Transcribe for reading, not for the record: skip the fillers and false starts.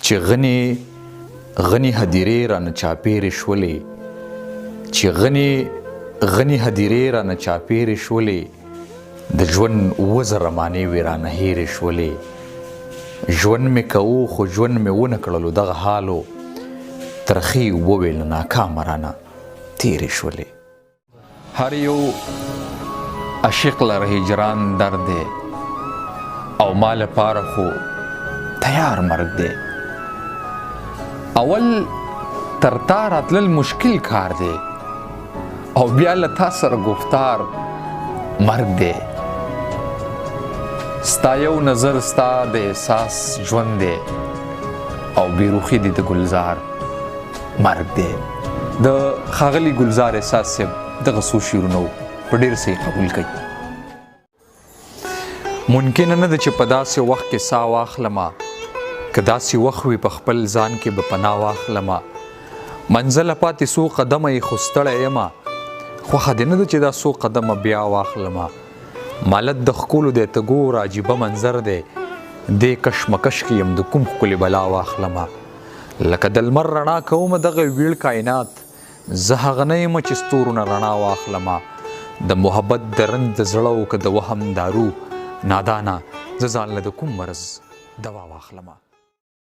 چې غني هدیرې رانه چاپېرې شولې، چې غني هدیرې رانه چاپېرې شولې، د ژوند 2000 مانې وې رانه هېرې شولې. ژوند مې کوو خو ژوند مې ونه کړلو دغه حالو، ترخې وویل ناکامه رانه تېرې شولې. هر یو عاشق لره هجران درد دی، او ما لپاره خو تیار مرګ دی. اول تر تا راتلل مشکل کار دی، او بیا له تا سره گفتار مرګ دی. ستا یو نظر ستا د احساس ژوند دی، او بیروخي دی د ګلزار مرګ دی. د ښاغلي ګلزار احساس صاحب دغه څو شعرونه په ډېر صحیح قبول کوي. ممکنه نه ده چې په داسې وخت کې ساه واخلمه، که داسې وخت وي په خپل ځان کې به پناه واخلمه. منزله پاتې څو قدمه یې خو ستړی یمه، خوښه دې نه ده چې دا څو قدمه بیا واخلمه. مالت د ښکلو دی ته ګوره عجیبه منظر دی، دې کشمکش کې یم د کوم ښکلې بلا واخلمه. لکه د لمر رڼا کومه دغه ویړ کائنات، زه هغه نه یم چې ستورو نه رڼا واخلمه. د محبت د رنځ د زړه او که د وهم دارو، نادانه زه ځان له د کوم مرض دوا واخلمه.